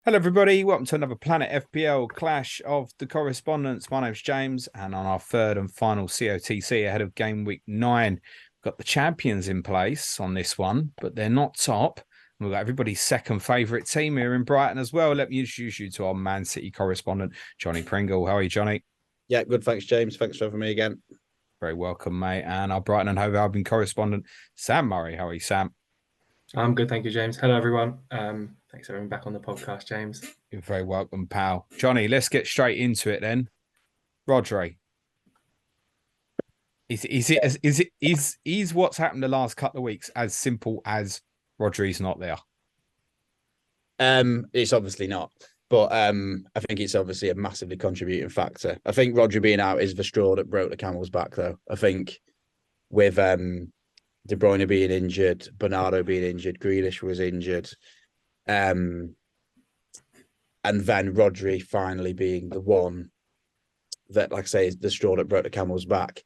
Hello, everybody. Welcome to another Planet FPL Clash of the Correspondents. My name's James, and on our third and final COTC ahead of game week 9, we've got the champions in place on this one, but they're not top. We've got everybody's second favourite team here in Brighton as well. Let me introduce you to our Man City correspondent, Jonny Pringle. How are you, Johnny? Yeah, good. Thanks, James. Thanks for having me again. Very welcome, mate. And our Brighton and Hove Albion correspondent, Sam Murray. How are you, Sam? I'm good, thank you, James. Hello, everyone. Thanks for having me back on the podcast, James. You're very welcome, pal. Johnny, let's get straight into it then. Rodri. Is what's happened the last couple of weeks as simple as Rodri's not there? It's obviously not, but I think it's obviously a massively contributing factor. I think Rodri being out is the straw that broke the camel's back, though. I think with De Bruyne being injured, Bernardo being injured, Grealish was injured, and then Rodri finally being the one that, like I say, is the straw that broke the camel's back.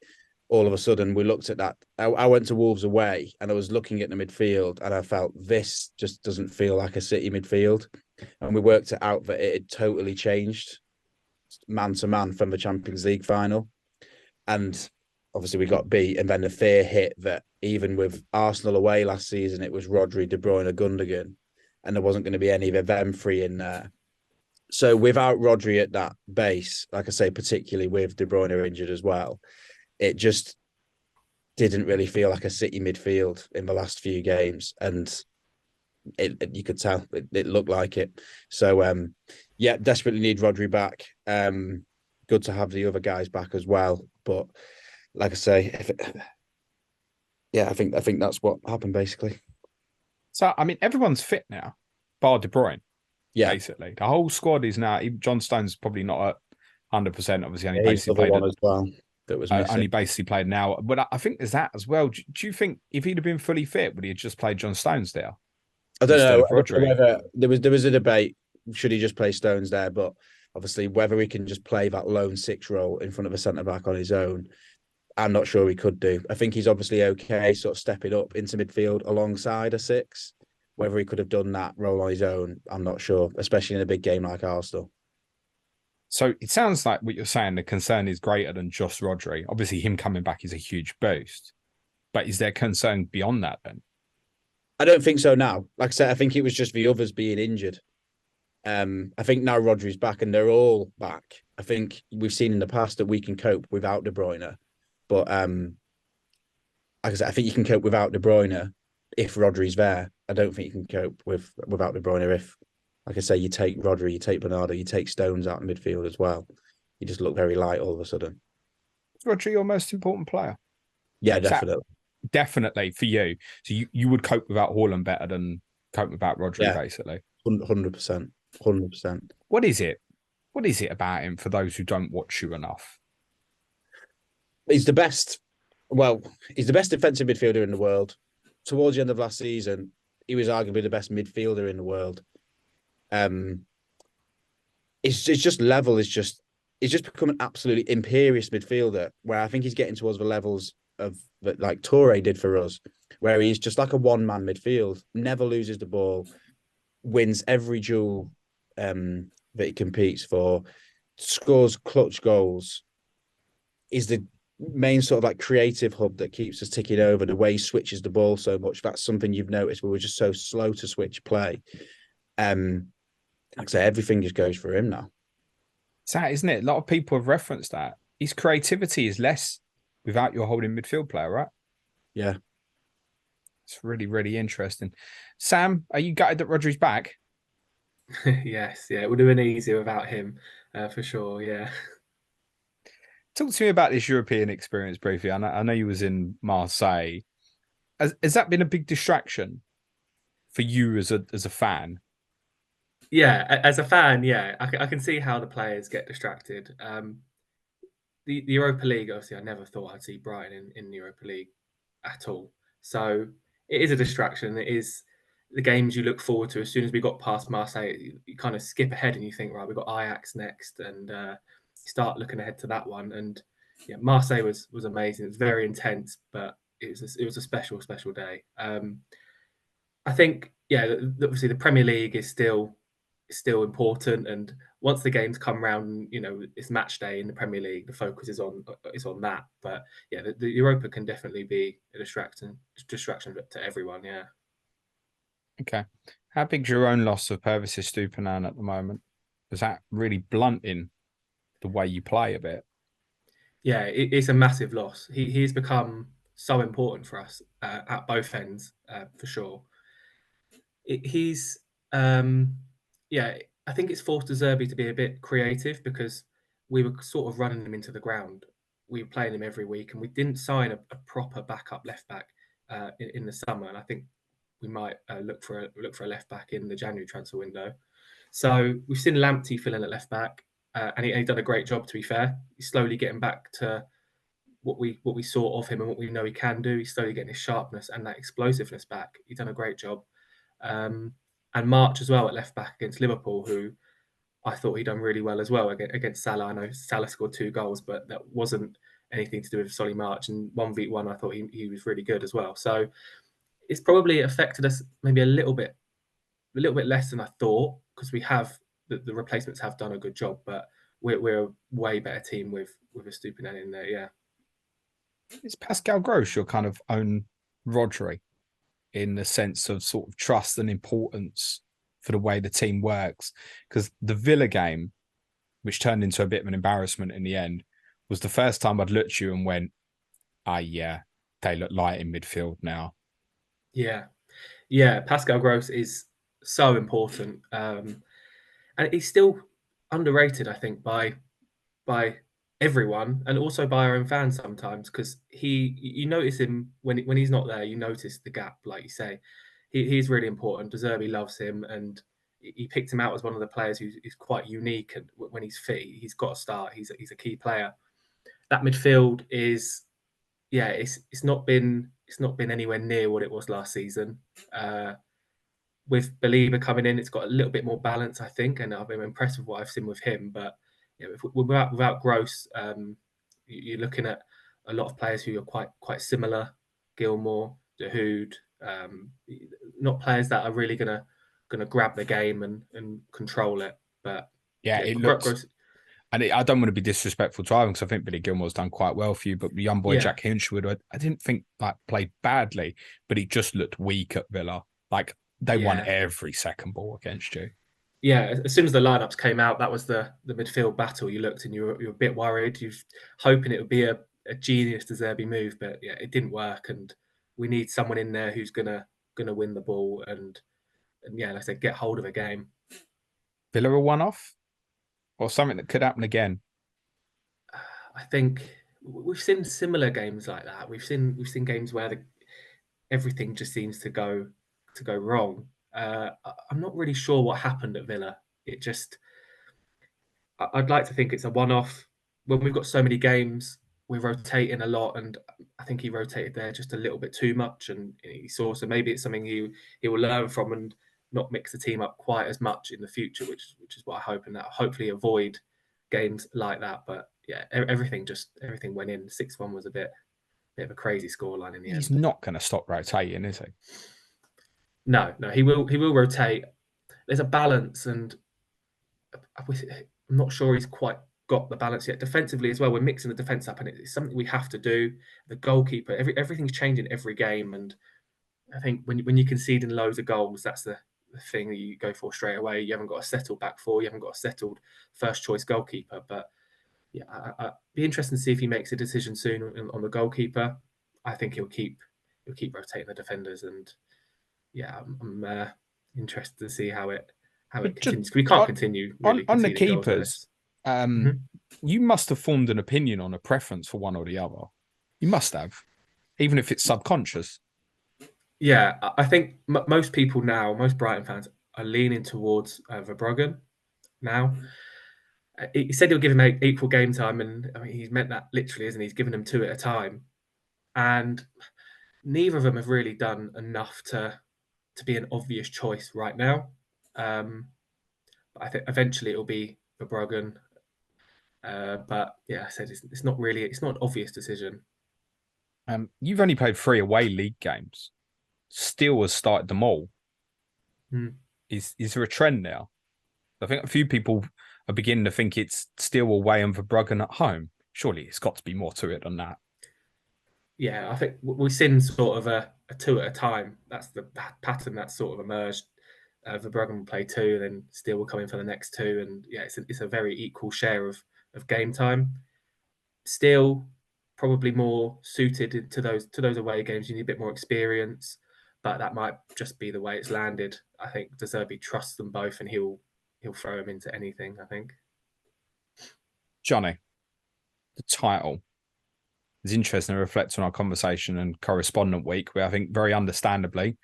All of a sudden, we looked at that. I went to Wolves away and I was looking at the midfield and I felt this just doesn't feel like a City midfield. And we worked it out that it had totally changed man to man from the Champions League final. And obviously we got beat. And then the fear hit that even with Arsenal away last season, it was Rodri, De Bruyne, Gundogan, and there wasn't going to be any of them three in there. So without Rodri at that base, like I say, particularly with De Bruyne injured as well, it just didn't really feel like a City midfield in the last few games, and you could tell it looked like it. So yeah, desperately need Rodri back. Good to have the other guys back as well, but like I say, I think that's what happened basically. So I mean, everyone's fit now, bar De Bruyne. Yeah, Basically, the whole squad is now. John Stone's probably not at 100%. Obviously, only he's the basically other played one as well that was missing. only basically played now. But I think there's that as well. Do you think if he'd have been fully fit, would he have just played John Stones there I don't instead know of Rodri? whether there was a debate should he just play Stones there, but obviously whether he can just play that lone six role in front of a centre back on his own, I'm not sure he could do. I think he's obviously okay, sort of stepping up into midfield alongside a six. Whether he could have done that role on his own, I'm not sure, especially in a big game like Arsenal. So it sounds like what you're saying. The concern is greater than just Rodri. Obviously, him coming back is a huge boost. But is there concern beyond that then? I don't think so now. Like I said, I think it was just the others being injured. I think now Rodri's back and they're all back. I think we've seen in the past that we can cope without De Bruyne, but like I said, I think you can cope without De Bruyne if Rodri's there. I don't think you can cope without De Bruyne if, like I say, you take Rodri, you take Bernardo, you take Stones out in midfield as well. You just look very light all of a sudden. Is Rodri your most important player? Yeah, definitely. Definitely for you. So you would cope without Haaland better than cope without Rodri, Yeah, basically. 100%. 100%. What is it? What is it about him for those who don't watch you enough? He's the best. Well, he's the best defensive midfielder in the world. Towards the end of last season, he was arguably the best midfielder in the world. Um, it's just level is just he's just become an absolutely imperious midfielder. Where I think he's getting towards the levels of that like Toure did for us, where he's just like a one man midfield, never loses the ball, wins every duel that he competes for, scores clutch goals. Is the main sort of like creative hub that keeps us ticking over. The way he switches the ball so much, that's something you've noticed. We were just so slow to switch play. Like I say, everything just goes for him now. It's that, isn't it? A lot of people have referenced that. His creativity is less without your holding midfield player, right? Yeah. It's really, really interesting. Sam, are you gutted that Rodri's back? Yes, yeah, it would have been easier without him, for sure. Yeah. Talk to me about this European experience briefly. I know you was in Marseille. Has that been a big distraction for you as a fan? Yeah, as a fan, yeah, I can see how the players get distracted. The Europa League, obviously, I never thought I'd see Brighton in the Europa League at all. So it is a distraction. It is the games you look forward to. As soon as we got past Marseille, you kind of skip ahead and you think, right, we've got Ajax next, and you start looking ahead to that one. And yeah, Marseille was amazing. It was very intense, but it was a special day. I think, yeah, obviously the Premier League is still still important. And once the games come round, it's match day in the Premier League, the focus is on that. But yeah, the Europa can definitely be a distraction to everyone. Yeah. Okay. How big's your own loss of Purvis Estupiñán at the moment? Is that really blunting the way you play a bit? Yeah, it's a massive loss. He's become so important for us at both ends, for sure. He's yeah, I think it's forced De Zerbi to be a bit creative, because we were sort of running him into the ground. We were playing him every week, and we didn't sign a proper backup left back in the summer. And I think we might look for a left back in the January transfer window. So we've seen Lamptey fill in at left back, and he's done a great job. To be fair, he's slowly getting back to what we saw of him and what we know he can do. He's slowly getting his sharpness and that explosiveness back. He's done a great job. And March as well at left back against Liverpool, who I thought he'd done really well as well against Salah. I know Salah scored 2 goals, but that wasn't anything to do with Solly March. And 1v1, I thought he was really good as well. So it's probably affected us maybe a little bit less than I thought, because we have the replacements have done a good job, but we're a way better team with Estupiñán in there. Yeah. Is Pascal Gross your kind of own Rodri in the sense of sort of trust and importance for the way the team works? Because the Villa game, which turned into a bit of an embarrassment in the end, was the first time I'd looked at you and went, yeah, they look light in midfield now. Yeah, Pascal Gross is so important, and he's still underrated, I think, by everyone, and also by our own fans sometimes, because you notice him when he's not there. You notice the gap, like you say. He's really important. De Zerbi loves him, and he picked him out as one of the players who's quite unique. And when he's fit, he's got to start. He's a key player. That midfield is, yeah, it's not been anywhere near what it was last season. With Belieber coming in, it's got a little bit more balance, I think, and I've been impressed with what I've seen with him. But without Gross, you're looking at a lot of players who are quite similar. Gilmour, Dahoud, not players that are really gonna grab the game and control it. But yeah, it looks. Gross, and I don't want to be disrespectful to Ivan, because I think Billy Gilmour's done quite well for you. But the young boy Jack Hinchwood, I didn't think played badly, but he just looked weak at Villa. Like they won every second ball against you. Yeah, as soon as the lineups came out, that was the midfield battle. You looked and you were a bit worried. You were hoping it would be a genius De Zerbi move, but yeah, it didn't work. And we need someone in there who's gonna win the ball and yeah, like I said, get hold of a game. Villa a one-off, or something that could happen again? I think we've seen similar games like that. We've seen games where everything just seems to go wrong. I'm not really sure what happened at Villa. I'd like to think it's a one-off. When we've got so many games, we're rotating a lot, and I think he rotated there just a little bit too much, and he saw. So maybe it's something he will learn from and not mix the team up quite as much in the future, which is what I hope, and that hopefully avoid games like that. But yeah, everything went in. 6-1 was a bit of a crazy scoreline in the end. He's not going to stop rotating, is he? No, he will rotate. There's a balance, and I'm not sure he's quite got the balance yet. Defensively as well, we're mixing the defense up, and it's something we have to do. The goalkeeper, everything's changing every game, and I think when you're conceding loads of goals, that's the thing that you go for straight away. You haven't got a settled back four, you haven't got a settled first choice goalkeeper. But yeah, I'd be interested to see if he makes a decision soon on the goalkeeper. I think he'll keep rotating the defenders, and yeah, I'm interested to see how it continues. We can't continue really on the keepers. You must have formed an opinion on a preference for one or the other. You must have, even if it's subconscious. Yeah, I think most people now, most Brighton fans, are leaning towards Verbruggen now. He said he'll give him equal game time, and I mean, he's meant that literally, isn't he? He's given him 2 at a time, and neither of them have really done enough to be an obvious choice right now. But I think eventually it'll be Verbruggen. But yeah, I said it's not an obvious decision. You've only played 3 away league games. Still has started them all. Is there a trend now? I think a few people are beginning to think it's still away and Verbruggen at home. Surely it's got to be more to it than that. Yeah, I think we've seen sort of a two at a time. That's the pattern that's sort of emerged. Verbruggen will play two, then Steele will come in for the next two, and yeah, it's a very equal share of game time. Steele probably more suited to those away games. You need a bit more experience, but that might just be the way it's landed. I think De Zerbi trusts them both, and he'll throw them into anything. I think. Jonny, the title is interesting to reflect on our conversation and correspondent week, where I think very understandably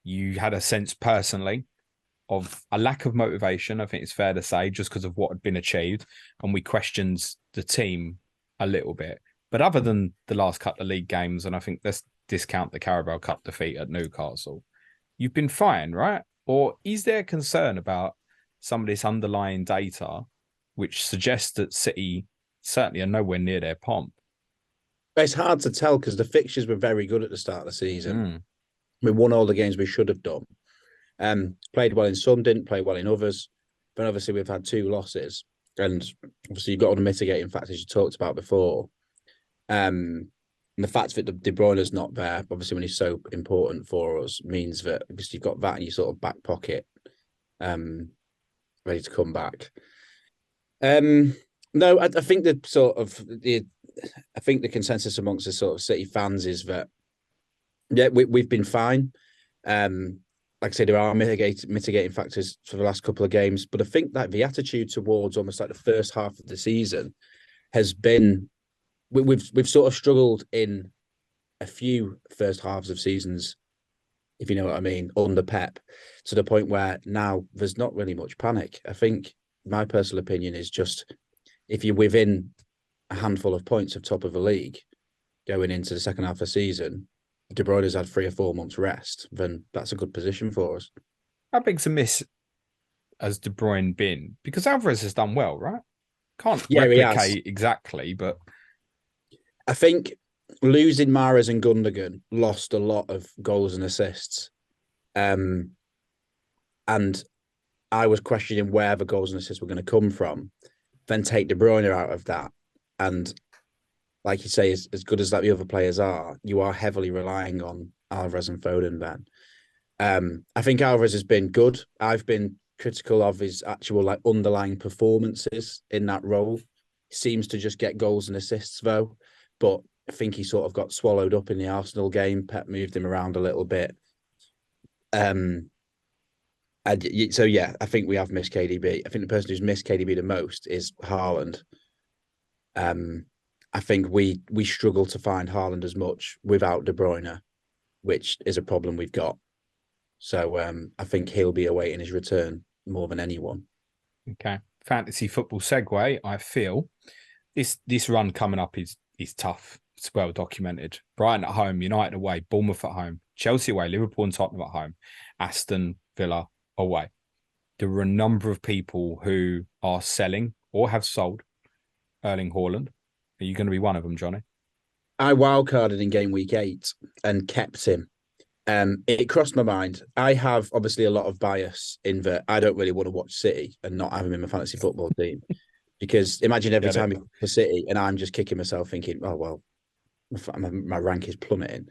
you had a sense personally of a lack of motivation, I think it's fair to say, just because of what had been achieved. And we questioned the team a little bit. But other than the last couple of league games, and I think let's discount the Carabao Cup defeat at Newcastle, you've been fine, right? Or is there concern about some of this underlying data which suggests that City certainly are nowhere near their pomp? It's hard to tell because the fixtures were very good at the start of the season. We won all the games we should have done. Played well in some, didn't play well in others. But obviously we've had 2 losses. And obviously you've got all the mitigating factors you talked about before. And the fact that De Bruyne's not there, obviously when he's so important for us, means that because you've got that in your sort of back pocket, ready to come back. No, I think the consensus amongst the sort of City fans is that we've been fine. Like I say, there are mitigating factors for the last couple of games, but I think that the attitude towards almost like the first half of the season has been we've sort of struggled in a few first halves of seasons, if you know what I mean, under Pep, to the point where now there's not really much panic. I think my personal opinion is just if you're within a handful of points of top of the league going into the second half of the season, De Bruyne's had 3 or 4 months rest, then that's a good position for us. How big's a miss has De Bruyne been? Because Alvarez has done well, right? Can't replicate exactly, but I think losing Mahrez and Gundogan lost a lot of goals and assists. And I was questioning where the goals and assists were going to come from. Then take De Bruyne out of that. And like you say, as good as that the other players are, you are heavily relying on Alvarez and Foden then. I think Alvarez has been good. I've been critical of his actual like underlying performances in that role. He seems to just get goals and assists though. But I think he sort of got swallowed up in the Arsenal game. Pep moved him around a little bit. So yeah, I think we have missed KDB. I think the person who's missed KDB the most is Haaland. I think we struggle to find Haaland as much without De Bruyne, which is a problem we've got. So I think he'll be awaiting his return more than anyone. Okay. Fantasy football segue, I feel. This run coming up is tough. It's well documented. Brighton at home, United away, Bournemouth at home, Chelsea away, Liverpool and Tottenham at home, Aston Villa away. There are a number of people who are selling or have sold Erling Haaland. Are you going to be one of them, Jonny? I wildcarded in game week 8 and kept him. It crossed my mind. I have obviously a lot of bias in that I don't really want to watch City and not have him in my fantasy football team. Because imagine every time you for City and I'm just kicking myself thinking, oh, well, my rank is plummeting.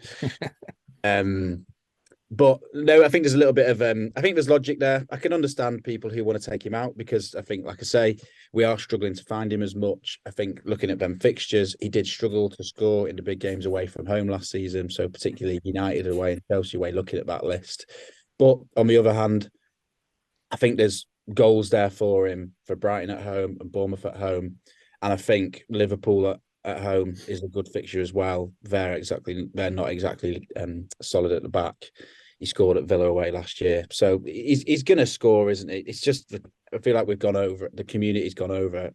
But no, I think there's a little bit of I think there's logic there. I can understand people who want to take him out because I think, like I say, we are struggling to find him as much. I think looking at them fixtures, he did struggle to score in the big games away from home last season. So particularly United away and Chelsea away, looking at that list. But on the other hand, I think there's goals there for him for Brighton at home and Bournemouth at home. And I think Liverpool at home is a good fixture as well. They're not exactly solid at the back. He scored at Villa away last year. So he's going to score, isn't it? It's just I feel like we've gone over it. The community's gone over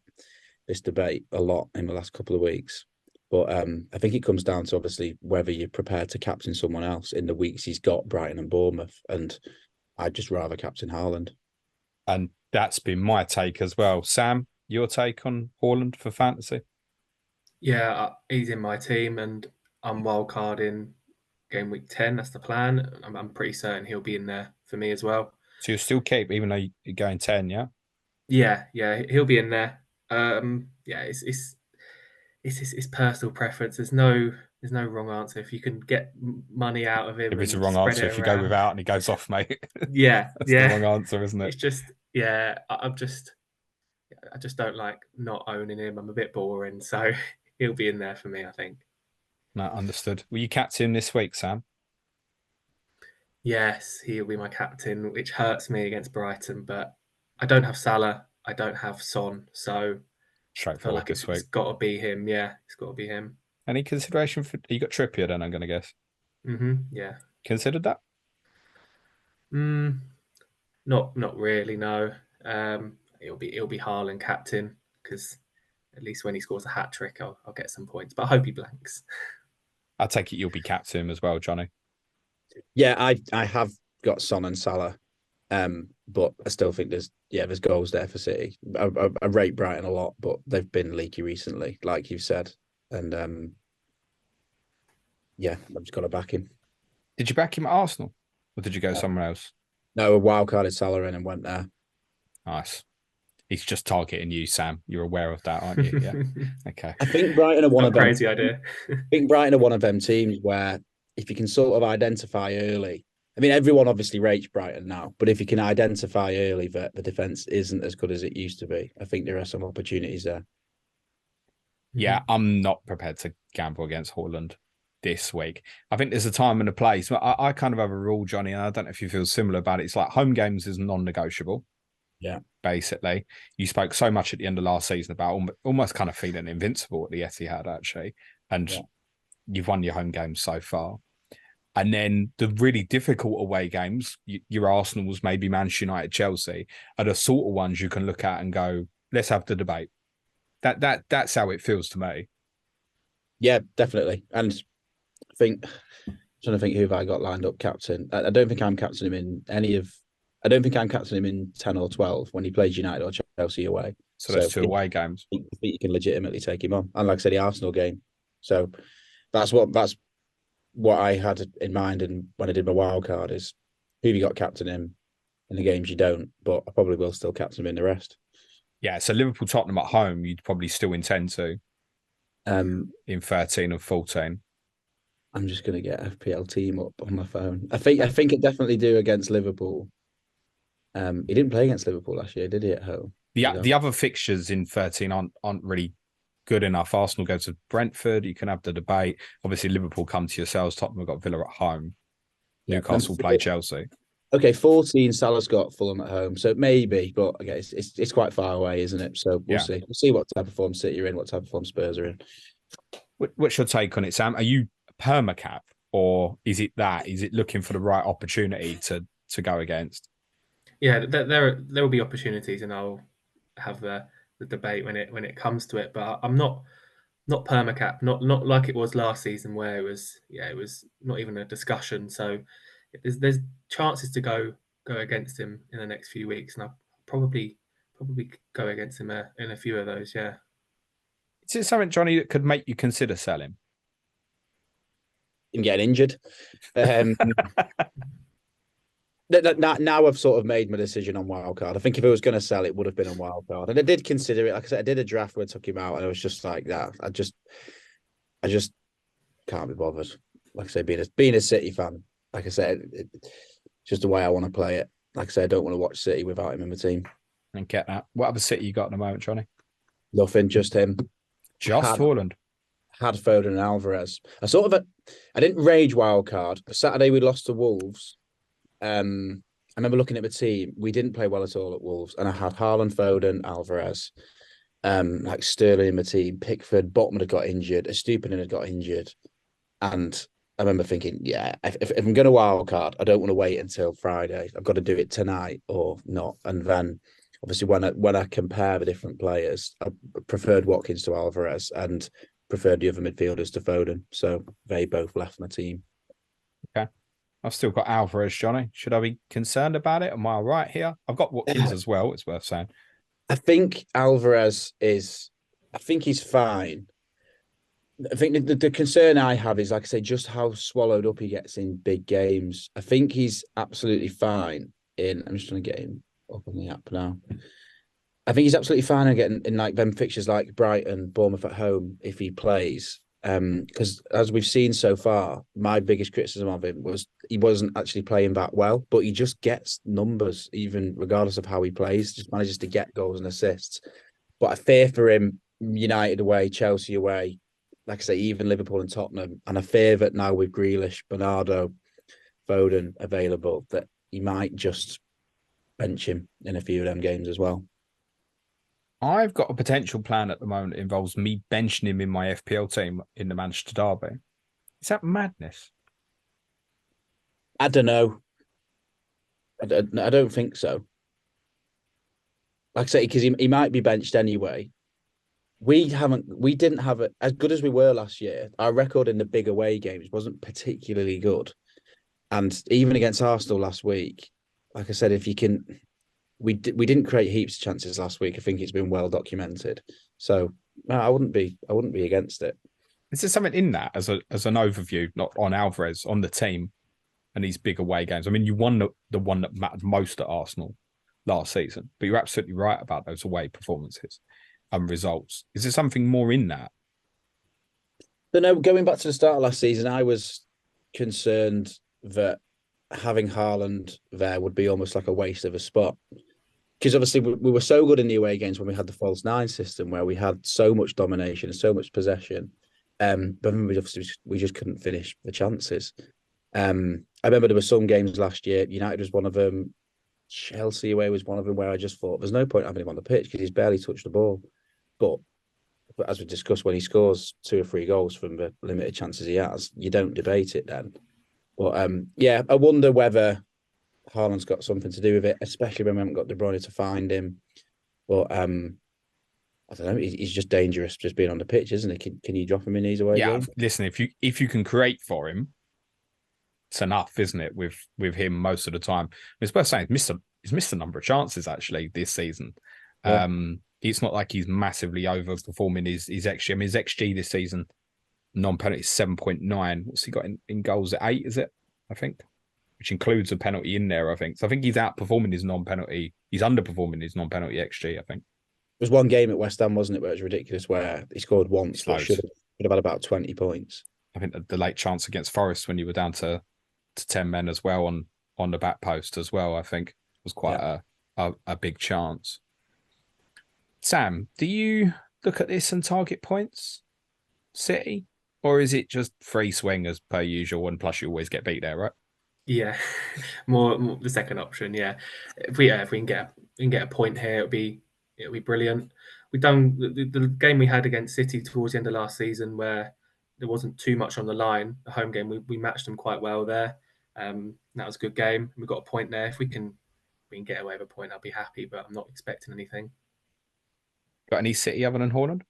this debate a lot in the last couple of weeks. But I think it comes down to obviously whether you're prepared to captain someone else in the weeks he's got Brighton and Bournemouth. And I'd just rather captain Haaland. And that's been my take as well. Sam, your take on Haaland for fantasy? Yeah, he's in my team and I'm wildcarding game week 10. That's the plan. I'm pretty certain he'll be in there for me as well. So you'll still keep, even though you're going 10, yeah? Yeah, he'll be in there. Yeah, it's personal preference. There's no wrong answer. If you can get money out of him If it's the and wrong spread answer, it if you go around, without and he goes off, mate, yeah, that's the yeah. wrong answer, isn't it? It's just yeah, I just don't like not owning him. I'm a bit boring, so he'll be in there for me, I think. No, understood. Will you captain this week, Sam? Yes, he'll be my captain, which hurts me against Brighton, but I don't have Salah, I don't have Son, so I feel Straightforward like this it's week. got to be him. Yeah, it's got to be him. Any consideration for you got Trippier? Then I'm going to guess. Yeah. Considered that? Mm, not really. No. It'll be Haaland captain because at least when he scores a hat trick, I'll get some points. But I hope he blanks. I take it you'll be captain as well, Johnny. Yeah, I have got Son and Salah, but I still think there's goals there for City. I rate Brighton a lot, but they've been leaky recently, like you've said, and yeah, I've just got to back him. Did you back him at Arsenal, or did you go somewhere else? No, a wild carded Salah in and went there. Nice. He's just targeting you, Sam. You're aware of that, aren't you? Yeah. Okay. I think Brighton are one Not of a them. crazy idea. I think Brighton are one of them teams where if you can sort of identify early, I mean, everyone obviously rates Brighton now, but if you can identify early that the defense isn't as good as it used to be, I think there are some opportunities there. Yeah, I'm not prepared to gamble against Haaland this week. I think there's a time and a place. I kind of have a rule, Johnny, and I don't know if you feel similar about it. It's like home games is non-negotiable. Yeah. Basically, you spoke so much at the end of last season about almost kind of feeling invincible at the Etihad, actually, and you've won your home games so far. And then the really difficult away games, your Arsenal's, maybe Manchester United, Chelsea, are the sort of ones you can look at and go, let's have the debate. That's how it feels to me. Yeah, definitely. And I think I'm trying to think who have I got lined up captain. I don't think I'm captaining him in any of. I don't think I'm captaining him in 10 or 12 when he plays United or Chelsea away. So there's two away games. You can legitimately take him on. And like I said, the Arsenal game. So that's what I had in mind, and when I did my wild card is who have you got captain him in the games you don't, but I probably will still captain him in the rest. Yeah, so Liverpool Tottenham at home, you'd probably still intend to in 13 and 14. I'm just gonna get FPL team up on my phone. I think it definitely do against Liverpool. He didn't play against Liverpool last year, did he, at home? The other fixtures in 13 aren't really good enough. Arsenal go to Brentford. You can have the debate. Obviously, Liverpool come to yourselves. Tottenham have got Villa at home. Newcastle play Chelsea. Okay, 14. Salah's got Fulham at home, so maybe, but okay, it's quite far away, isn't it? So we'll see. We'll see what type of form City are in, what type of form Spurs are in. What's your take on it, Sam? Are you permacap, or is it that? Is it looking for the right opportunity to go against? Yeah, there will be opportunities, and I'll have the debate when it comes to it. But I'm not permacap, not like it was last season where it was not even a discussion. So there's chances to go against him in the next few weeks, and I'll probably go against him in a few of those. Yeah. Is it something, Johnny, that could make you consider selling? Him getting injured. Now I've sort of made my decision on wildcard. I think if I was going to sell, it would have been on wildcard. And I did consider it. Like I said, I did a draft where I took him out, and I was just like that. I just can't be bothered. Like I say, being a City fan, like I said, it's just the way I want to play it. Like I said, I don't want to watch City without him in my team. And get that. What other City you got at the moment, Johnny? Nothing, just him. Just Haaland. Had Foden and Alvarez. I didn't rage wildcard. Saturday we lost to Wolves. I remember looking at the team. We didn't play well at all at Wolves, and I had Haaland, Foden, Alvarez, like Sterling in my team. Pickford, Botman had got injured. Estupiñán had got injured, and I remember thinking, yeah, if I'm going to wild card, I don't want to wait until Friday. I've got to do it tonight or not. And then, obviously, when I compare the different players, I preferred Watkins to Alvarez and preferred the other midfielders to Foden. So they both left my team. Okay. I've still got Alvarez, Johnny. Should I be concerned about it? Am I right here? I've got Watkins as well, it's worth saying. I think Alvarez I think he's fine. I think the concern I have is, like I say, just how swallowed up he gets in big games. I think he's absolutely fine I'm just trying to get him up on the app now. I think he's absolutely fine at getting in like them fixtures like Brighton, Bournemouth at home if he plays. Because as we've seen so far, my biggest criticism of him was he wasn't actually playing that well, but he just gets numbers, even regardless of how he plays, just manages to get goals and assists. But I fear for him, United away, Chelsea away, like I say, even Liverpool and Tottenham. And I fear that now with Grealish, Bernardo, Foden available, that he might just bench him in a few of them games as well. I've got a potential plan at the moment that involves me benching him in my FPL team in the Manchester Derby. Is that madness? I don't know. I don't think so. Like I say, because he might be benched anyway. We didn't have it as good as we were last year. Our record in the big away games wasn't particularly good. And even against Arsenal last week, like I said, if you can, we didn't create heaps of chances last week. I think it's been well documented. So I wouldn't be against it. Is there something in that as an overview, not on Alvarez, on the team and these big away games? I mean, you won the one that mattered most at Arsenal last season, but you're absolutely right about those away performances and results. Is there something more in that? But no, going back to the start of last season, I was concerned that having Haaland there would be almost like a waste of a spot. Because obviously we were so good in the away games when we had the false nine system where we had so much domination and so much possession. But we just couldn't finish the chances. I remember there were some games last year. United was one of them. Chelsea away was one of them where I just thought there's no point having him on the pitch because he's barely touched the ball. But as we discussed, when he scores 2 or 3 goals from the limited chances he has, you don't debate it then. But yeah, I wonder whether Haaland's got something to do with it, especially when we haven't got De Bruyne to find him. But I don't know. He's just dangerous, just being on the pitch, isn't he? Can you drop him in these away games? Listen, if you can create for him, it's enough, isn't it? With him most of the time. It's worth saying he's missed a number of chances actually this season. Yeah. It's not like he's massively overperforming his XG. I mean, his XG this season, non-penalty, is 7.9. What's he got in goals at 8? Is it? I think, which includes a penalty in there. I think so. I think he's outperforming his non-penalty. He's underperforming his non-penalty XG. I think. There was one game at West Ham, wasn't it, where it was ridiculous, where he scored once, but should have had about 20 points. I think the late chance against Forest when you were down to 10 men as well on the back post as well, I think was quite a big chance. Sam, do you look at this and target points, City, or is it just free swing as per usual, and plus you always get beat there, right? Yeah, more the second option. Yeah, if we can get a point here, it'll be brilliant. We've done the game we had against City towards the end of last season where there wasn't too much on the line. The home game we matched them quite well there. That was a good game. We got a point there. If we can get away with a point, I'll be happy. But I'm not expecting anything. Got any City other than Haaland?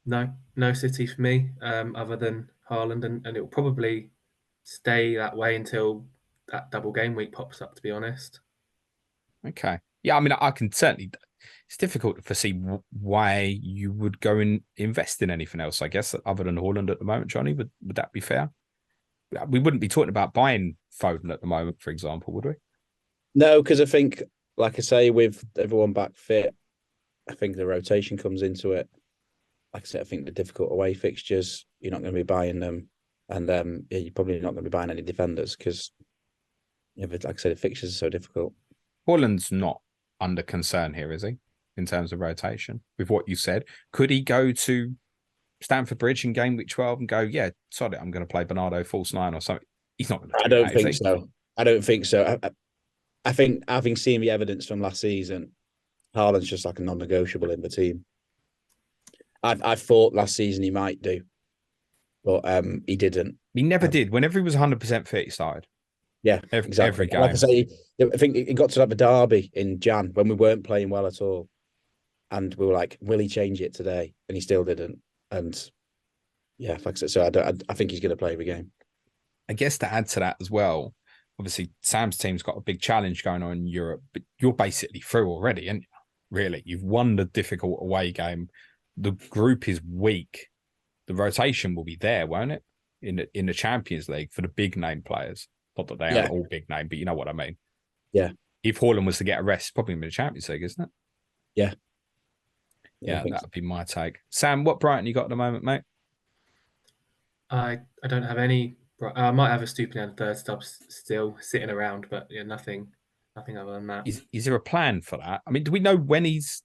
No City for me, other than Haaland, and it will probably stay that way until that double game week pops up, to be honest. Okay. Yeah, I mean, I can certainly... It's difficult to foresee why you would go and invest in anything else, I guess, other than Haaland at the moment, Johnny. Would that be fair? We wouldn't be talking about buying Foden at the moment, for example, would we? No, because I think, like I say, with everyone back fit, I think the rotation comes into it. Like I said, I think the difficult away fixtures, you're not going to be buying them. And you're probably not going to be buying any defenders because, like I said, the fixtures are so difficult. Haaland's not under concern here, is he? In terms of rotation, with what you said, could he go to Stamford Bridge in game week 12 and go, yeah, sorry, I'm going to play Bernardo false 9 or something? He's not going to. I don't think so. I don't think so. I think having seen the evidence from last season, Haaland's just like a non-negotiable in the team. I thought last season he might do, but he didn't. He never did. Whenever he was 100% fit, he started. Yeah, exactly. Every game. Like I say, I think it got to like the derby in Jan when we weren't playing well at all. And we were like, will he change it today? And he still didn't. And yeah, like I said, so I think he's going to play every game. I guess to add to that as well, obviously Sam's team's got a big challenge going on in Europe, but you're basically through already, aren't you? Really, you've won the difficult away game. The group is weak. The rotation will be there, won't it? In the Champions League for the big name players. Not that they aren't all big name, but you know what I mean. Yeah. If Haaland was to get a rest, probably in the Champions League, isn't it? Yeah, Yeah, I think that so. would be my take. Sam, what Brighton you got at the moment, mate? I don't have any. I might have a stupid and third stop still sitting around, but yeah, nothing other than that. Is there a plan for that? I mean, do we know when he's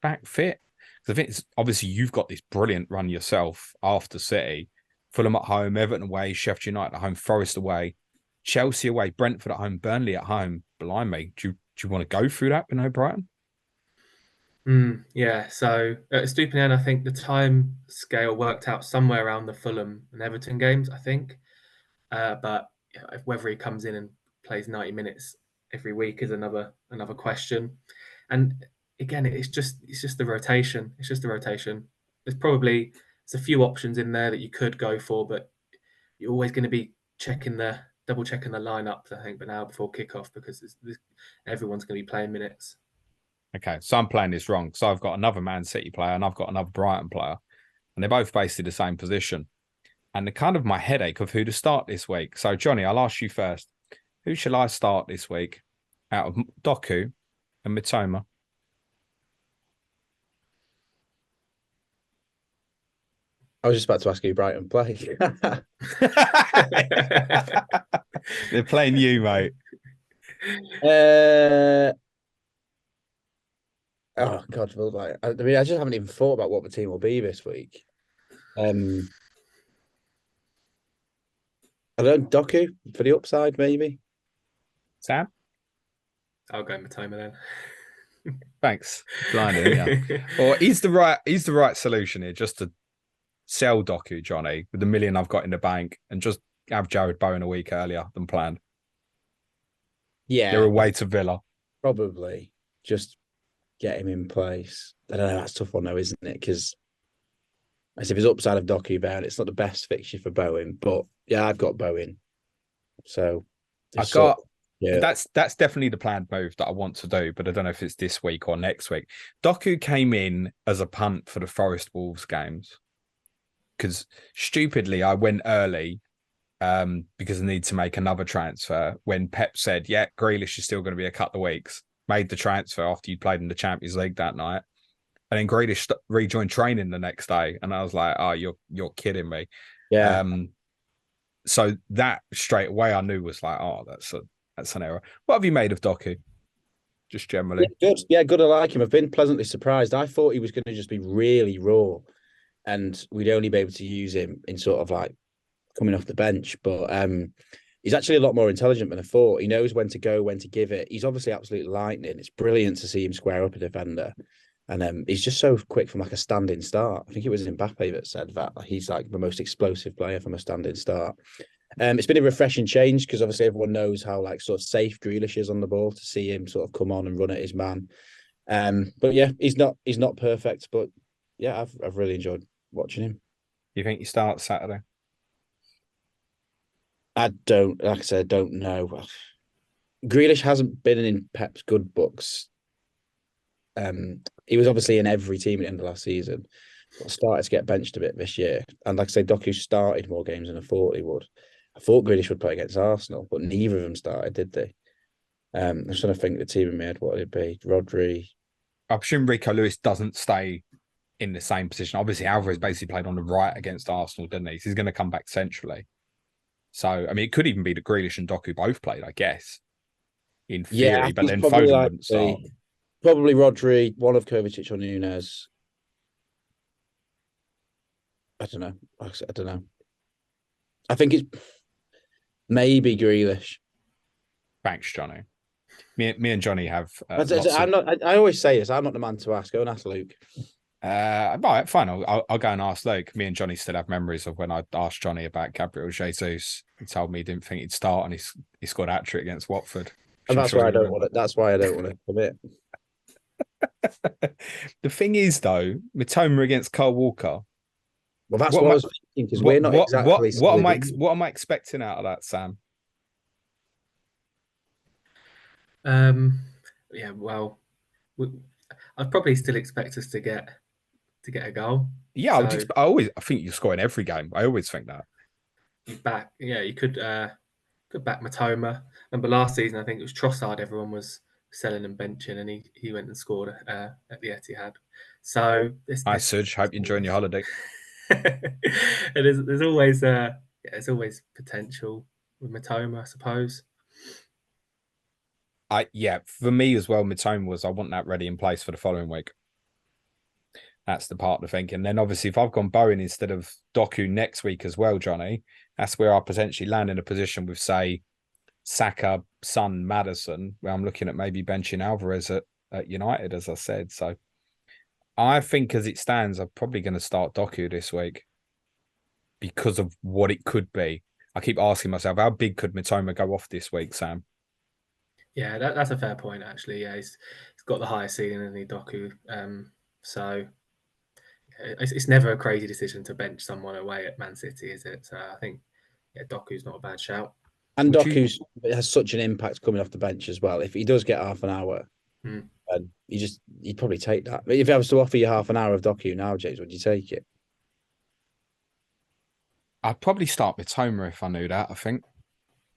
back fit? Because I think it's obviously you've got this brilliant run yourself after City, Fulham at home, Everton away, Sheffield United at home, Forest away, Chelsea away, Brentford at home, Burnley at home. Blimey, do you want to go through that with no Brighton? Yeah, so at Stupinian, I think the time scale worked out somewhere around the Fulham and Everton games, I think. But whether he comes in and plays 90 minutes every week is another question. And again, it's just the rotation. It's just the rotation. There's a few options in there that you could go for, but you're always going to be double checking the lineup, I think, but now before kickoff because everyone's going to be playing minutes. Okay, so I'm playing this wrong. So I've got another Man City player and I've got another Brighton player, and they're both basically the same position. And the kind of my headache of who to start this week. So, Johnny, I'll ask you first. Who shall I start this week out of Doku and Mitoma? I was just about to ask you Brighton play. They're playing you, mate. Oh God, well, like I mean, I just haven't even thought about what the team will be this week. I don't know, Doku for the upside, maybe. Sam? I'll go Matoma then. Thanks. Blinded, yeah. Or he's the right solution here, just to sell Doku, Johnny, with the million I've got in the bank, and just have Jared Bowen a week earlier than planned. Yeah, They're away to Villa. probably just get him in place. I don't know. That's a tough one though, isn't it? Because as if his upside of Doku Bowen, it's not the best fixture for Bowen, but yeah, I've got Bowen. So yeah. That's definitely the planned move that I want to do, but I don't know if it's this week or next week. Doku came in as a punt for the Forest Wolves games because stupidly I went early because I need to make another transfer when Pep said, yeah, Grealish is still going to be a couple of weeks. Made the transfer after you played in the Champions League that night. And then Grealish rejoined training the next day. And I was like, oh, you're kidding me. Yeah. So that straight away I knew was like, oh, that's an error. What have you made of Doku? Just generally. Yeah, good. Yeah, good. I like him. I've been pleasantly surprised. I thought he was going to just be really raw and we'd only be able to use him in sort of like coming off the bench. But he's actually a lot more intelligent than I thought. He knows when to go, when to give it. He's obviously absolute lightning. It's brilliant to see him square up a defender. And he's just so quick from like a standing start. I think it was Mbappe that said that he's like the most explosive player from a standing start. It's been a refreshing change because obviously everyone knows how like sort of safe Grealish is on the ball. To see him sort of come on and run at his man. But yeah, he's not perfect, but yeah, I've really enjoyed watching him. You think you start Saturday? I don't, like I said, don't know. Grealish hasn't been in Pep's good books. He was obviously in every team at the end of last season, but started to get benched a bit this year. And like I say, Doku started more games than I thought he would. I thought Grealish would play against Arsenal, but neither of them started, did they? I'm just trying to think the team in my head, what it'd be. Rodri. I presume Rico Lewis doesn't stay in the same position. Obviously, Alvarez basically played on the right against Arsenal, didn't he? So he's going to come back centrally. So, I mean, it could even be that Grealish and Doku both played, I guess, in theory, but then Foden wouldn't start. Probably Rodri, one of Kovacic or Nunes. I don't know. I don't know. I think it's maybe Grealish. Thanks, Johnny. Me and Johnny have. I always say this. I'm not the man to ask. Go and ask Luke. Right, fine. I'll go and ask Luke. Me and Johnny still have memories of when I asked Johnny about Gabriel Jesus. He told me he didn't think he'd start, and he scored a hat-trick against Watford. And that's why I don't want it. That's why I don't want to commit. The thing is, though, Mitoma against Kyle Walker. Well, that's what I was thinking because we're not exactly. What am I expecting out of that, Sam? Yeah, well, I'd probably still expect us to get a goal. Yeah, I think you score in every game. I always think that. You could back Mitoma. Remember last season, I think it was Trossard everyone was selling and benching, and he went and scored at the Etihad. So Hi, Suj. Hope you're enjoying your holiday. there's always there's always potential with Mitoma, I suppose. For me as well, Mitoma was I want that ready in place for the following week. That's the part of the thinking. Then obviously, if I've gone Bowen instead of Doku next week as well, Johnny, that's where I potentially land in a position with, say, Saka, Son, Maddison, where I'm looking at maybe benching Alvarez at United, as I said. So I think as it stands, I'm probably going to start Doku this week because of what it could be. I keep asking myself, how big could Mitoma go off this week, Sam? Yeah, that's a fair point, actually. Yeah, he's got the highest ceiling in the Doku. So it's never a crazy decision to bench someone away at Man City, is it? So I think Doku's not a bad shout. And Doku has such an impact coming off the bench as well. If he does get half an hour, and you'd probably take that. But if I was to offer you half an hour of Doku now, James, would you take it? I'd probably start Mitoma if I knew that, I think.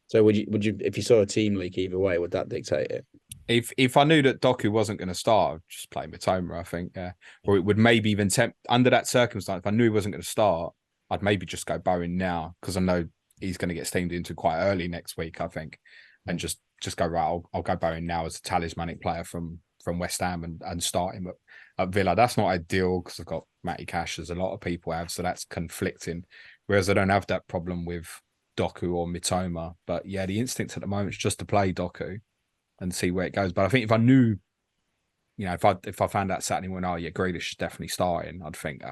So would you if you saw a team leak either way, would that dictate it? If I knew that Doku wasn't going to start, I'd just play Mitoma, I think. Yeah. Or it would maybe even tempt under that circumstance. If I knew he wasn't going to start, I'd maybe just go Bowen now because I know he's going to get steamed into quite early next week, I think. And just go, right, I'll go Bowen now as a talismanic player from West Ham and start him at Villa. That's not ideal because I've got Matty Cash, as a lot of people have, so that's conflicting. Whereas I don't have that problem with Doku or Mitoma. But yeah, the instinct at the moment is just to play Doku and see where it goes. But I think if I knew, if I found out Saturday morning, Grealish is definitely starting, I'd think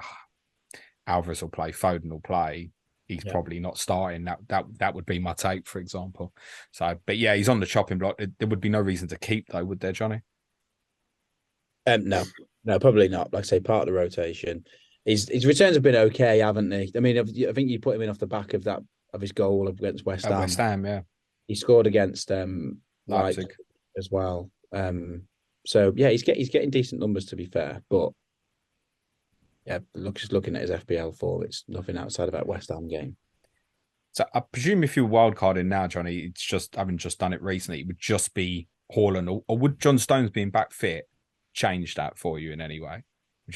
Alvarez will play, Foden will play. He's probably not starting. That would be my take, for example. So, but yeah, he's on the chopping block. There would be no reason to keep though, would there, Johnny? No, probably not. Like I say, part of the rotation. His returns have been okay, haven't they? I mean, I think you put him in off the back of his goal against West Ham. West Ham, yeah. He scored against Leipzig as well. So yeah, he's getting decent numbers, to be fair. But yeah, just looking at his FPL form, it's nothing outside of that West Ham game. So I presume if you're wildcarding now, Johnny, it's just having just done it recently, it would just be Haaland, or would John Stones being back fit change that for you in any way?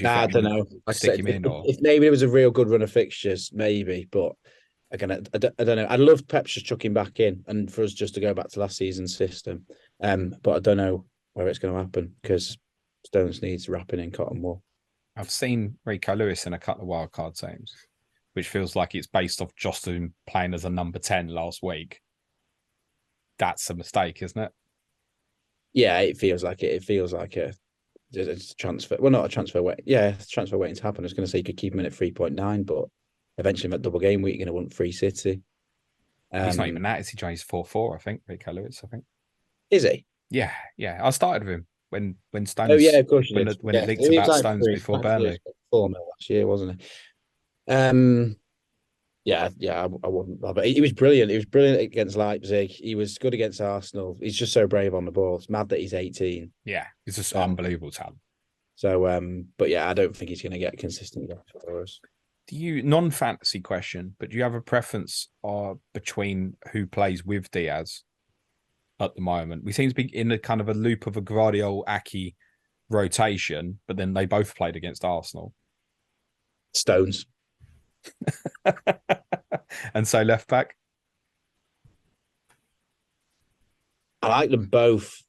I don't know. Stick him in, or if maybe it was a real good run of fixtures, maybe. But again, I don't know. I'd love Pep's just chucking back in and for us just to go back to last season's system. But I don't know where it's going to happen because Stones needs wrapping in cotton wool. I've seen Rico Lewis in a couple of wildcard teams, which feels like it's based off just him playing as a number 10 last week. That's a mistake, isn't it? Yeah, it feels like it. It feels like it's a transfer. Well, not a transfer wait. Yeah, transfer waiting to happen. I was going to say you could keep him in at 3.9, but eventually at double game week, you're going to want free City. He's not even that. Is he joined 4-4, I think, Rico Lewis, I think. Is he? Yeah. I started with him when Stones. Oh yeah, of course. When it leaked about like Stones before Burnley. 4 mil last year, wasn't he? Yeah, I wouldn't bother. He was brilliant. He was brilliant against Leipzig. He was good against Arsenal. He's just so brave on the ball. It's mad that he's 18. Yeah, he's just unbelievable talent. So, but yeah, I don't think he's going to get consistent for us. Do you, non-fantasy question, but do you have a preference between who plays with Diaz at the moment? We seem to be in a kind of a loop of a Guardiola-Aki rotation, but then they both played against Arsenal. Stones. And so left back? I like them both.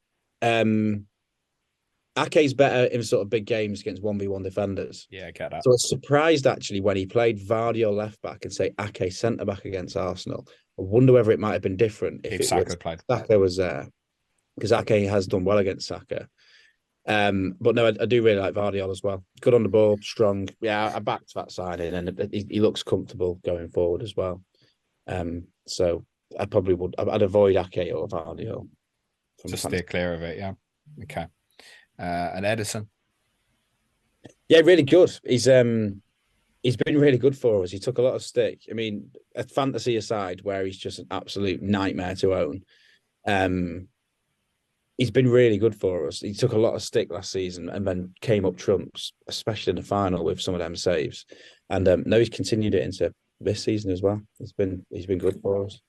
Ake's better in sort of big games against 1v1 defenders. Yeah, I get that. So I was surprised actually when he played Vardy left back and say Ake centre back against Arsenal. I wonder whether it might have been different if Saka played. Saka was there because Ake has done well against Saka. But no, I do really like Vardy as well. Good on the ball, strong. Yeah, I backed that signing, and he looks comfortable going forward as well. So I probably would. I'd avoid Ake or Vardy. Just steer clear of it. Yeah. Okay. And Edison. Yeah, really good. He's been really good for us. He took a lot of stick. I mean, a fantasy aside, where he's just an absolute nightmare to own. He's been really good for us. He took a lot of stick last season and then came up trumps, especially in the final with some of them saves. And now he's continued it into this season as well. He's been good for us.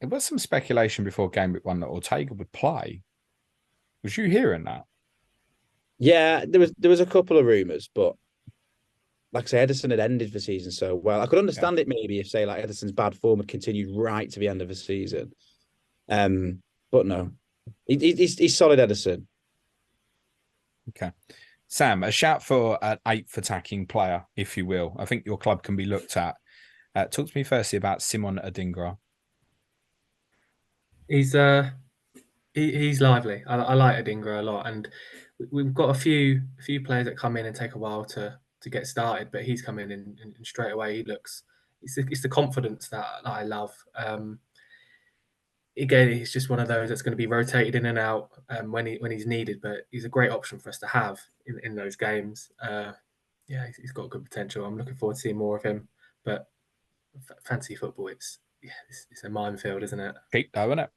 There was some speculation before game week 1 that Ortega would play. Was you hearing that? Yeah, there was a couple of rumours, but like I say, Ederson had ended the season so well. I could understand it maybe if, say, like Ederson's bad form had continued right to the end of the season. But no, he's solid, Ederson. Okay. Sam, a shout for an 8th attacking player, if you will. I think your club can be looked at. Talk to me firstly about Simon Adingra. He's lively. I like Adingra a lot, and we've got a few players that come in and take a while to get started, but he's come in and straight away he looks. It's the confidence that I love. Again, he's just one of those that's going to be rotated in and out when he's needed, but he's a great option for us to have in those games. Yeah, he's got good potential. I'm looking forward to seeing more of him. But fantasy football, it's a minefield, isn't it? Cheap though, isn't it?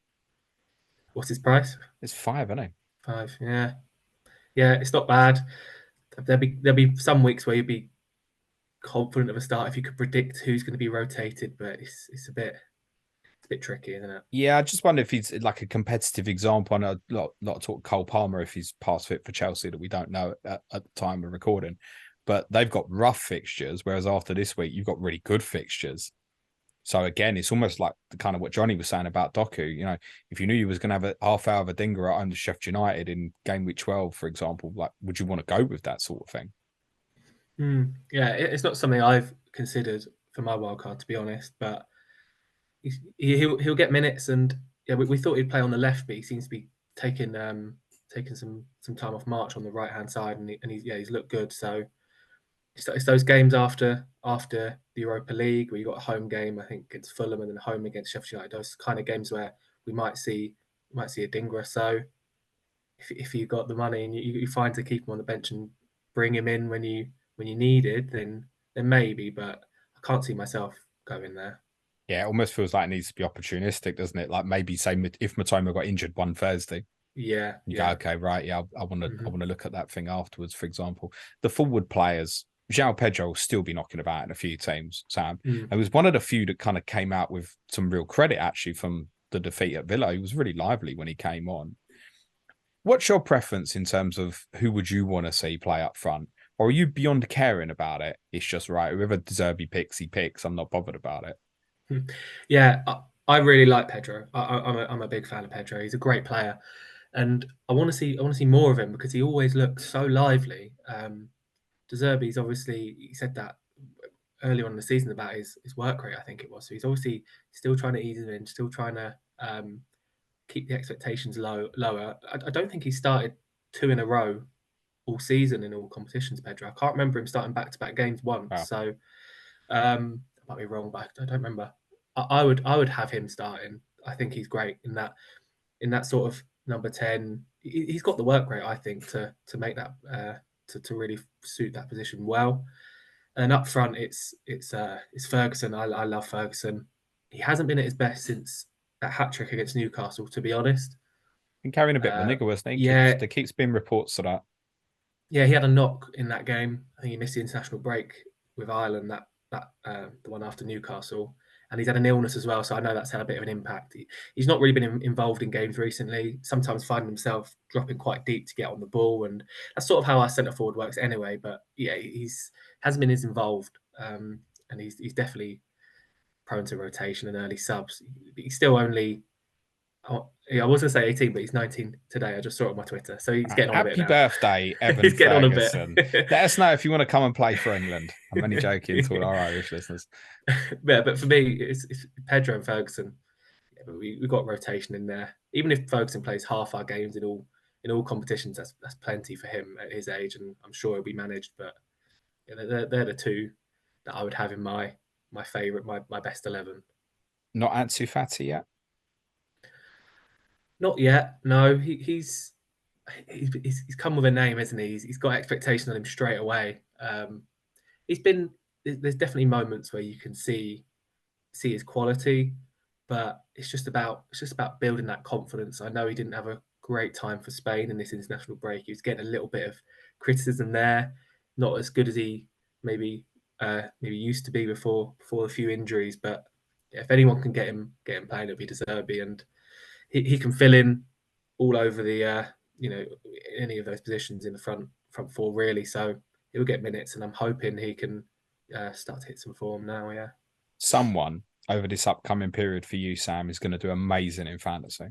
What's his price? It's 5, isn't it? 5, yeah. Yeah, it's not bad. There'll be some weeks where you'd be confident of a start if you could predict who's going to be rotated, but it's a bit tricky, isn't it? Yeah, I just wonder if he's like a competitive example. I know a lot of talk Cole Palmer if he's past fit for Chelsea that we don't know at the time of recording. But they've got rough fixtures, whereas after this week, you've got really good fixtures. So again, it's almost like the kind of what Johnny was saying about Doku. You know, if you knew you was going to have a half hour of a dinger at home to Sheffield United in game week 12, for example, like, would you want to go with that sort of thing? Yeah, it's not something I've considered for my wildcard, to be honest, but he'll get minutes, and yeah, we thought he'd play on the left, but he seems to be taking some time off March on the right hand side, and he's looked good. So it's those games after the Europa League where you got a home game, I think, against Fulham, and then home against Sheffield United. Those kind of games where we might see Adingra. So if you got the money and you find to keep him on the bench and bring him in when you needed, then maybe. But I can't see myself going there. Yeah, it almost feels like it needs to be opportunistic, doesn't it? Like maybe say if Mitoima got injured one Thursday. Yeah. You go, okay, right. Yeah, I want to look at that thing afterwards, for example. The forward players, João Pedro will still be knocking about in a few teams, Sam. It was one of the few that kind of came out with some real credit, actually, from the defeat at Villa. He was really lively when he came on. What's your preference in terms of who would you want to see play up front? Or are you beyond caring about it? It's just, right, whoever De Zerbi picks, he picks. I'm not bothered about it. Yeah, I really like Pedro. I'm a big fan of Pedro. He's a great player, and I want to see more of him because he always looks so lively. De Zerbi's obviously, he said that earlier on in the season about his work rate, I think it was. So he's obviously still trying to ease him in, still trying to keep the expectations lower. I don't think he started 2 in a row all season in all competitions, Pedro. I can't remember him starting back-to-back games once. Wow. So I might be wrong, but I don't remember. I would have him starting. I think he's great in that sort of number 10. He's got the work rate, I think, to make that to really suit that position well. And up front, it's Ferguson. I love Ferguson. He hasn't been at his best since that hat trick against Newcastle, to be honest. And carrying a bit of a nigger, wasn't he? Yeah, there keeps being reports of that. Yeah, he had a knock in that game. I think he missed the international break with Ireland, the one after Newcastle, and he's had an illness as well. So I know that's had a bit of an impact. He's not really been involved in games recently. Sometimes finding himself dropping quite deep to get on the ball, and that's sort of how our centre forward works anyway. But yeah, hasn't been as involved, and he's definitely prone to rotation and early subs. He's still only. I was going to say 18, but he's 19 today. I just saw it on my Twitter. So he's getting on a bit now. Happy birthday, Evan He's getting Ferguson. on a bit. Let us know if you want to come and play for England. I'm only joking to all our Irish listeners. Yeah, but for me, it's Pedro and Ferguson. Yeah, but we've got rotation in there. Even if Ferguson plays half our games in all competitions, that's plenty for him at his age, and I'm sure he'll be managed. But yeah, they're the two that I would have in my favourite, my best 11. Not Ansu Fati yet? Not yet. No, he's come with a name, isn't he? He's got expectations on him straight away. There's definitely moments where you can see his quality, but it's just about building that confidence. I know he didn't have a great time for Spain in this international break. He was getting a little bit of criticism there, not as good as he maybe used to be before a few injuries. But yeah, if anyone can get him playing, it'll be De Zerbi, and he can fill in all over the any of those positions in the front four really. So he'll get minutes, and I'm hoping he can start to hit some form now. Yeah. Someone over this upcoming period for you, Sam, is going to do amazing in fantasy.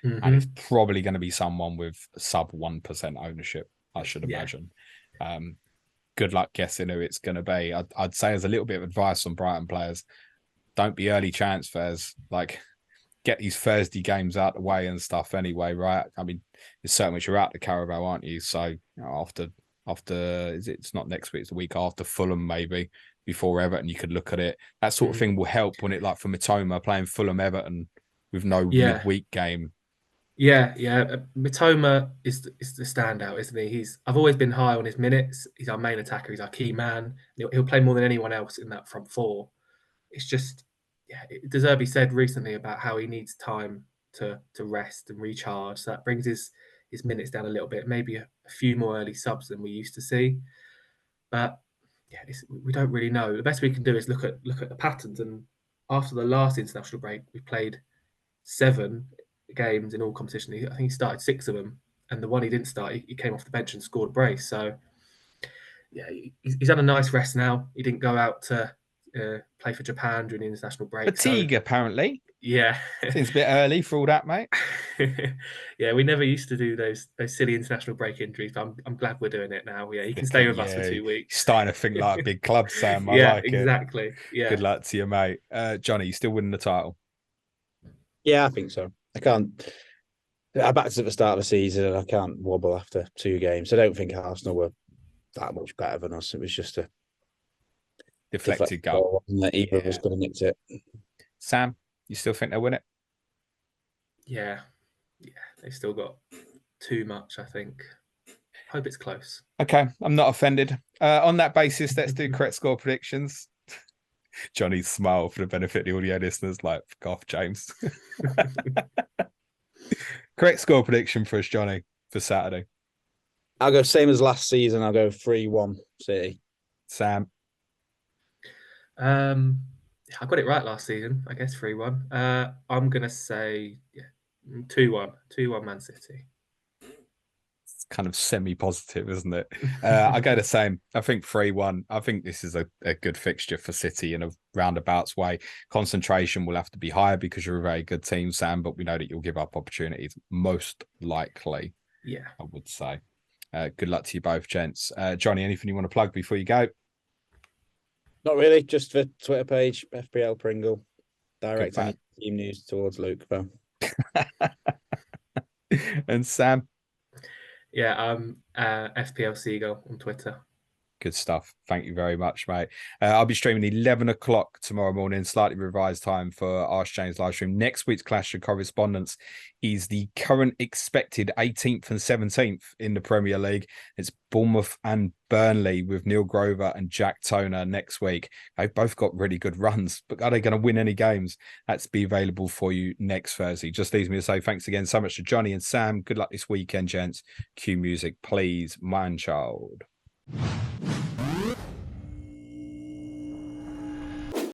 Mm-hmm. And it's probably going to be someone with sub 1% ownership, I should imagine. Good luck guessing who it's going to be. I'd say as a little bit of advice on Brighton players, don't be early transfers. Like, get these Thursday games out the way and stuff anyway, right? I mean, it's so much you're out the Carabao, aren't you? So after it's not next week, it's the week after Fulham, maybe before Everton, you could look at it. That sort of thing will help when it, like for Mitoma playing Fulham Everton with no midweek game. Yeah. Mitoma is the standout, isn't he? I've always been high on his minutes. He's our main attacker. He's our key man. He'll play more than anyone else in that front four. It's just, De Zerbi said recently about how he needs time to rest and recharge. So that brings his minutes down a little bit. Maybe a few more early subs than we used to see. But we don't really know. The best we can do is look at the patterns. And after the last international break, we played 7 games in all competition. I think he started 6 of them, and the one he didn't start, he came off the bench and scored a brace. So he's had a nice rest now. He didn't go out to play for Japan during the international break. Fatigue, apparently. Yeah, seems a bit early for all that, mate. Yeah, we never used to do those silly international break injuries, but I'm glad we're doing it now. Yeah, he can stay with us for 2 weeks. Starting to think like a big club, Sam. I like exactly. it. Yeah, good luck to you, mate. Jonny, you still winning the title? Yeah, I think so. I backed it at the start of the season, and I can't wobble after 2 games. I don't think Arsenal were that much better than us. It was just a deflected goal. Either of us could have nicked it. Sam, you still think they'll win it? Yeah, they've still got too much, I think. Hope it's close. Okay, I'm not offended. On that basis, let's do correct score predictions. Johnny's smile for the benefit of the audio listeners, like, fuck off, James. Correct score prediction for us, Jonny, for Saturday. I'll go same as last season. I'll go 3-1 City. Sam? I got it right last season, I guess 3-1. I'm going to say 2-1. 2-1 Man City. It's kind of semi-positive, isn't it? I go the same. I think 3-1. I think this is a good fixture for City in a roundabouts way. Concentration will have to be higher because you're a very good team, Sam, but we know that you'll give up opportunities, most likely. Yeah. I would say. Good luck to you both, gents. Jonny, anything you want to plug before you go? Not really, just the Twitter page, FPL Pringle, directing team news towards Luke. And Sam? Yeah, FPL Seagull on Twitter. Good stuff. Thank you very much, mate. I'll be streaming 11 o'clock tomorrow morning, slightly revised time for Ask James live stream. Next week's Clash of Correspondents is the current expected 18th and 17th in the Premier League. It's Bournemouth and Burnley with Neil Grover and Jack Toner next week. They've both got really good runs, but are they going to win any games? That's be available for you next Thursday. Just leaves me to say thanks again so much to Jonny and Sam. Good luck this weekend, gents. Cue music, please, man child.